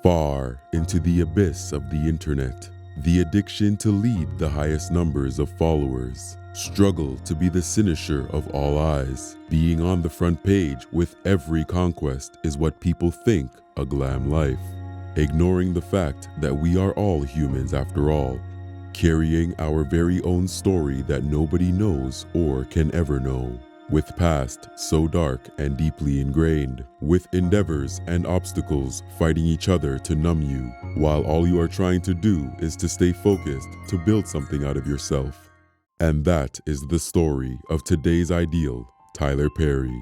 Far into the abyss of the internet, the addiction to lead the highest numbers of followers, struggle to be the cynosure of all eyes, being on the front page with every conquest is what people think a glam life, ignoring the fact that we are all humans after all, carrying our very own story that nobody knows or can ever know, with past so dark and deeply ingrained, with endeavors and obstacles fighting each other to numb you, while all you are trying to do is to stay focused to build something out of yourself. And that is the story of today's ideal, Tyler Perry.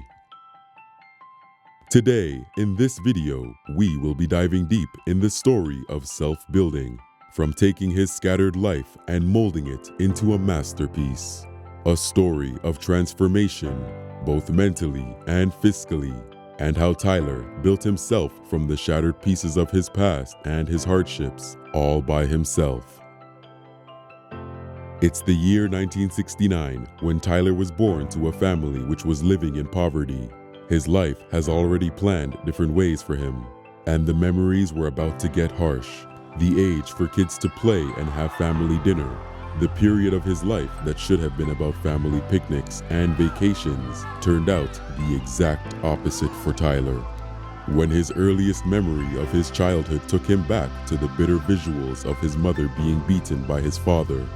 Today, in this video, we will be diving deep in the story of self-building, from taking his scattered life and molding it into a masterpiece. A story of transformation, both mentally and fiscally, and how Tyler built himself from the shattered pieces of his past and his hardships, all by himself. It's the year 1969 when Tyler was born to a family which was living in poverty. His life has already planned different ways for him, and the memories were about to get harsh. The age for kids to play and have family dinner. The period of his life that should have been about family picnics and vacations turned out the exact opposite for Tyler. When his earliest memory of his childhood took him back to the bitter visuals of his mother being beaten by his father,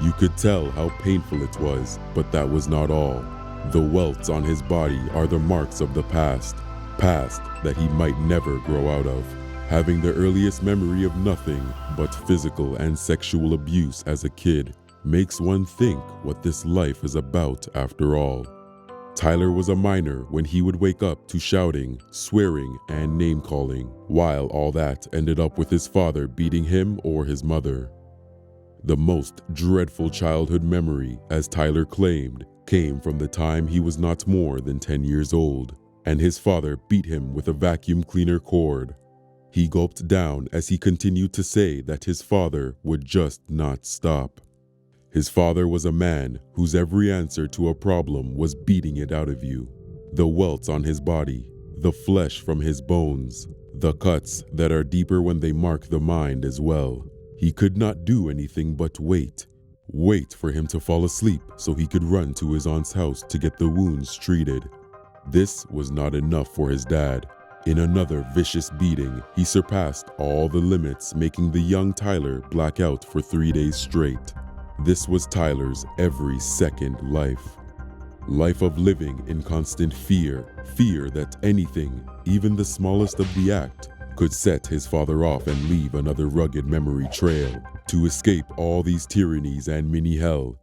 you could tell how painful it was, but that was not all. The welts on his body are the marks of the past that he might never grow out of. Having the earliest memory of nothing but physical and sexual abuse as a kid makes one think what this life is about after all. Tyler was a minor when he would wake up to shouting, swearing, and name-calling, while all that ended up with his father beating him or his mother. The most dreadful childhood memory, as Tyler claimed, came from the time he was not more than 10 years old, and his father beat him with a vacuum cleaner cord. He gulped down as he continued to say that his father would just not stop. His father was a man whose every answer to a problem was beating it out of you. The welts on his body, the flesh from his bones, the cuts that are deeper when they mark the mind as well. He could not do anything but wait for him to fall asleep so he could run to his aunt's house to get the wounds treated. This was not enough for his dad. In another vicious beating, he surpassed all the limits, making the young Tyler black out for 3 days straight. This was Tyler's every second life. Life of living in constant fear that anything, even the smallest of the act, could set his father off and leave another rugged memory trail. To escape all these tyrannies and mini hell,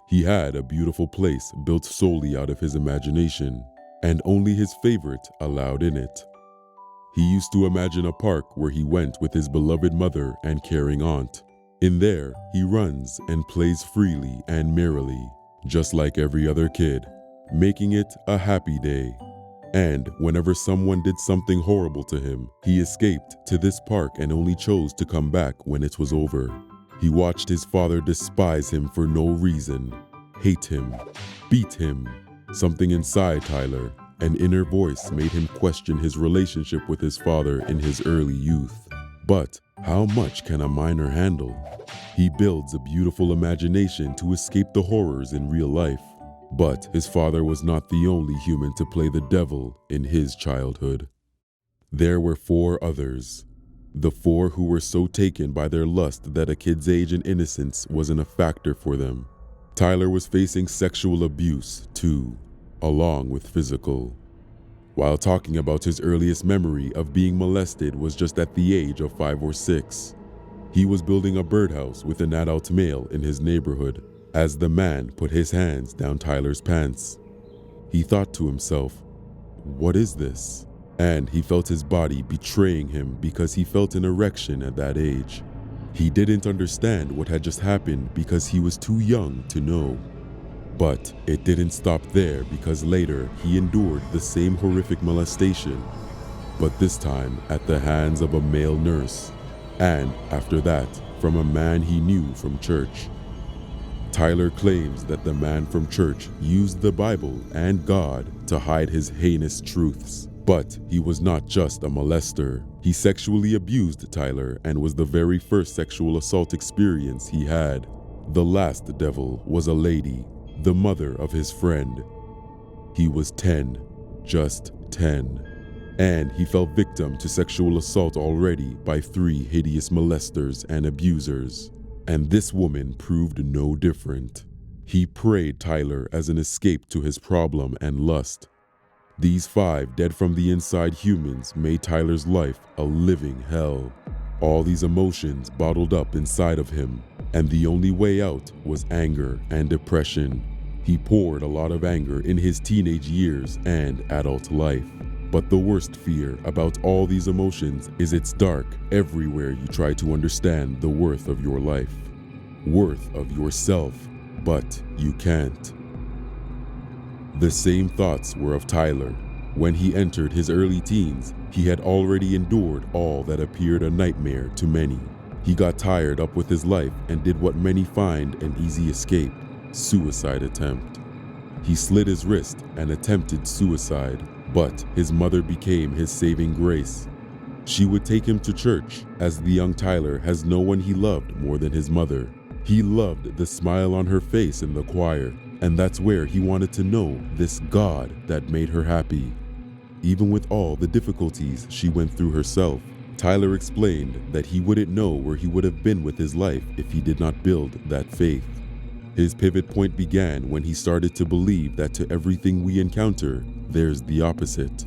he had a beautiful place built solely out of his imagination, and only his favorite allowed in it. He used to imagine a park where he went with his beloved mother and caring aunt. In there, he runs and plays freely and merrily, just like every other kid, making it a happy day. And whenever someone did something horrible to him, he escaped to this park and only chose to come back when it was over. He watched his father despise him for no reason, hate him, beat him. Something inside Tyler, an inner voice, made him question his relationship with his father in his early youth. But how much can a minor handle? He builds a beautiful imagination to escape the horrors in real life. But his father was not the only human to play the devil in his childhood. There were 4 others. The 4 who were so taken by their lust that a kid's age and innocence wasn't a factor for them. Tyler was facing sexual abuse too, along with physical. While talking about his earliest memory of being molested was just at the age of 5 or 6. He was building a birdhouse with an adult male in his neighborhood as the man put his hands down Tyler's pants. He thought to himself, "What is this?" And he felt his body betraying him because he felt an erection at that age. He didn't understand what had just happened because he was too young to know. But it didn't stop there, because later he endured the same horrific molestation, but this time at the hands of a male nurse, and after that from a man he knew from church. Tyler claims that the man from church used the Bible and God to hide his heinous truths. But he was not just a molester. He sexually abused Tyler and was the very first sexual assault experience he had. The last devil was a lady, the mother of his friend. He was 10, just 10. And he fell victim to sexual assault already by 3 hideous molesters and abusers. And this woman proved no different. He prayed Tyler as an escape to his problem and lust. These 5 dead from the inside humans made Tyler's life a living hell. All these emotions bottled up inside of him, and the only way out was anger and depression. He poured a lot of anger in his teenage years and adult life. But the worst fear about all these emotions is it's dark everywhere you try to understand the worth of your life, worth of yourself, but you can't. The same thoughts were of Tyler. When he entered his early teens, he had already endured all that appeared a nightmare to many. He got tired up with his life and did what many find an easy escape: suicide attempt. He slit his wrist and attempted suicide, but his mother became his saving grace. She would take him to church, as the young Tyler has no one he loved more than his mother. He loved the smile on her face in the choir, and that's where he wanted to know this God that made her happy. Even with all the difficulties she went through herself, Tyler explained that he wouldn't know where he would have been with his life if he did not build that faith. His pivot point began when he started to believe that to everything we encounter, there's the opposite.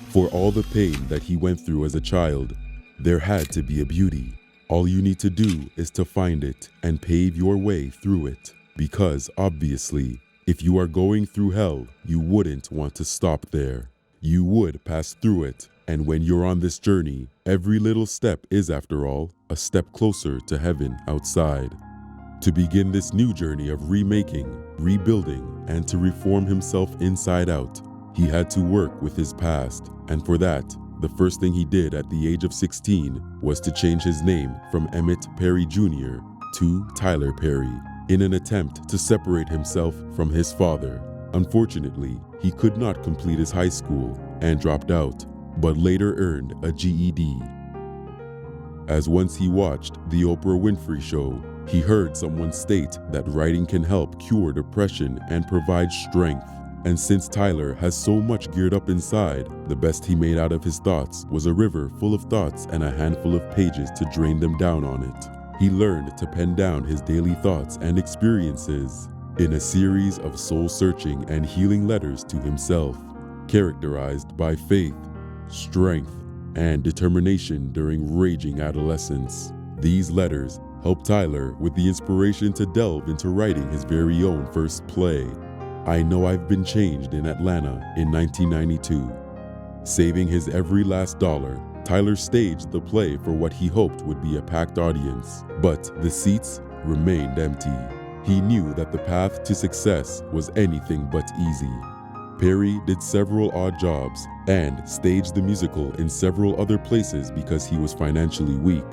For all the pain that he went through as a child, there had to be a beauty. All you need to do is to find it and pave your way through it. Because obviously, if you are going through hell, you wouldn't want to stop there. You would pass through it, and when you're on this journey, every little step is, after all, a step closer to heaven outside. To begin this new journey of remaking, rebuilding, and to reform himself inside out, he had to work with his past, and for that, the first thing he did at the age of 16 was to change his name from Emmett Perry Jr. to Tyler Perry, in an attempt to separate himself from his father. Unfortunately, he could not complete his high school and dropped out, but later earned a GED. As once he watched the Oprah Winfrey Show, he heard someone state that writing can help cure depression and provide strength. And since Tyler has so much geared up inside, the best he made out of his thoughts was a river full of thoughts and a handful of pages to drain them down on it. He learned to pen down his daily thoughts and experiences in a series of soul-searching and healing letters to himself, characterized by faith, strength, and determination during raging adolescence. These letters helped Tyler with the inspiration to delve into writing his very own first play, I Know I've Been Changed, in Atlanta in 1992. Saving his every last dollar, Tyler staged the play for what he hoped would be a packed audience, but the seats remained empty. He knew that the path to success was anything but easy. Perry did several odd jobs and staged the musical in several other places because he was financially weak.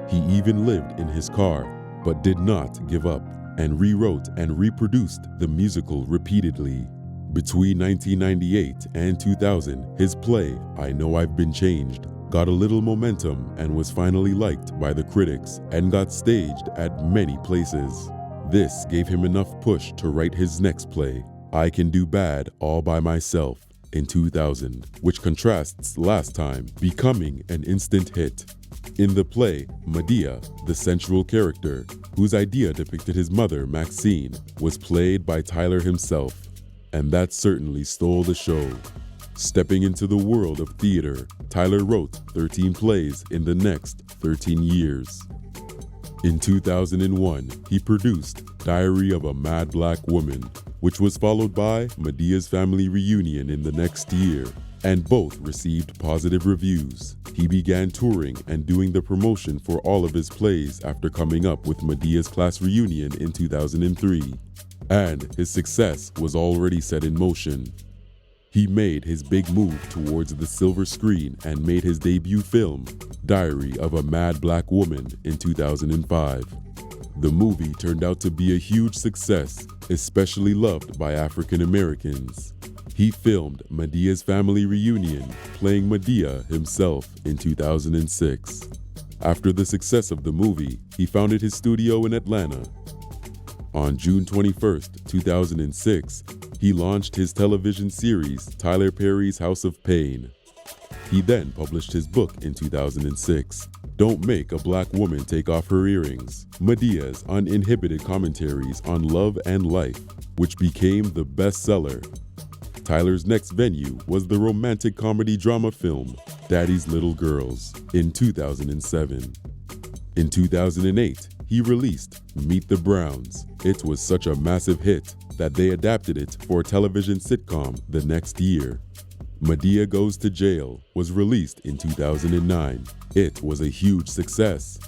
He even lived in his car, but did not give up, and rewrote and reproduced the musical repeatedly. Between 1998 and 2000, his play, I Know I've Been Changed, got a little momentum and was finally liked by the critics and got staged at many places. This gave him enough push to write his next play, I Can Do Bad All By Myself, in 2000, which contrasts Last Time, becoming an instant hit. In the play, Medea, the central character, whose idea depicted his mother, Maxine, was played by Tyler himself, and that certainly stole the show. Stepping into the world of theater, Tyler wrote 13 plays in the next 13 years. In 2001, he produced Diary of a Mad Black Woman, which was followed by Medea's Family Reunion in the next year, and both received positive reviews. He began touring and doing the promotion for all of his plays after coming up with Medea's Class Reunion in 2003, and his success was already set in motion. He made his big move towards the silver screen and made his debut film, Diary of a Mad Black Woman, in 2005. The movie turned out to be a huge success, especially loved by African Americans. He filmed Madea's family reunion, playing Madea himself in 2006. After the success of the movie, he founded his studio in Atlanta. On June 21, 2006, he launched his television series, Tyler Perry's House of Pain. He then published his book in 2006, Don't Make a Black Woman Take Off Her Earrings, Madea's uninhibited commentaries on love and life, which became the bestseller. Tyler's next venue was the romantic comedy drama film, Daddy's Little Girls, in 2007. In 2008, he released Meet the Browns. It was such a massive hit that they adapted it for a television sitcom the next year. Madea Goes to Jail was released in 2009. It was a huge success.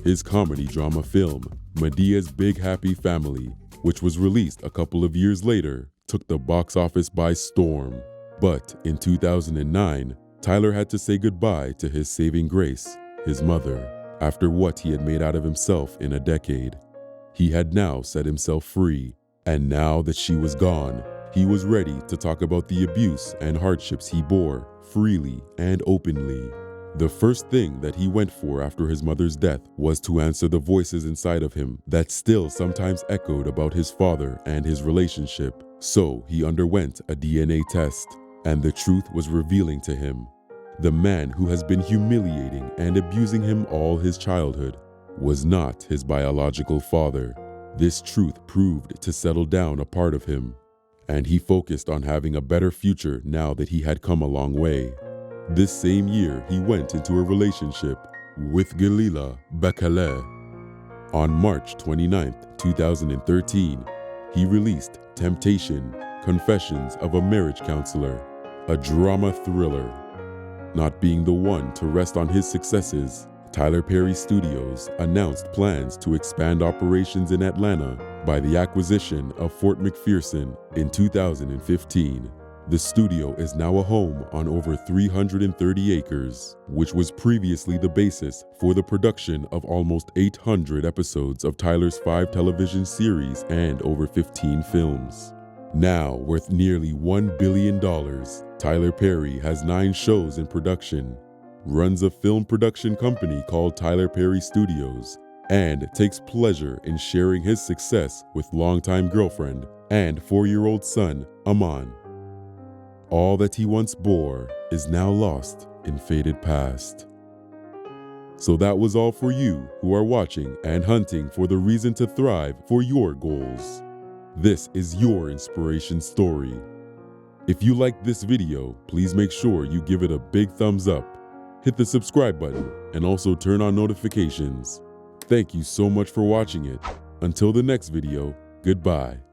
His comedy drama film, Madea's Big Happy Family, which was released a couple of years later, took the box office by storm. But in 2009, Tyler had to say goodbye to his saving grace, his mother, after what he had made out of himself in a decade. He had now set himself free, and now that she was gone, he was ready to talk about the abuse and hardships he bore freely and openly. The first thing that he went for after his mother's death was to answer the voices inside of him that still sometimes echoed about his father and his relationship. So he underwent a DNA test, and the truth was revealing to him. The man who has been humiliating and abusing him all his childhood was not his biological father. This truth proved to settle down a part of him, and he focused on having a better future now that he had come a long way. This same year, he went into a relationship with Galila Bekele. On March 29, 2013, he released Temptation, Confessions of a Marriage Counselor, a drama thriller. Not being the one to rest on his successes, Tyler Perry Studios announced plans to expand operations in Atlanta by the acquisition of Fort McPherson in 2015. The studio is now a home on over 330 acres, which was previously the basis for the production of almost 800 episodes of Tyler's 5 television series and over 15 films. Now worth nearly $1 billion, Tyler Perry has 9 shows in production, runs a film production company called Tyler Perry Studios, and takes pleasure in sharing his success with longtime girlfriend and 4-year-old son, Aman. All that he once bore is now lost in faded past. So that was all for you who are watching and hunting for the reason to thrive for your goals. This is your inspiration story. If you liked this video, please make sure you give it a big thumbs up, hit the subscribe button, and also turn on notifications. Thank you so much for watching it. Until the next video, goodbye.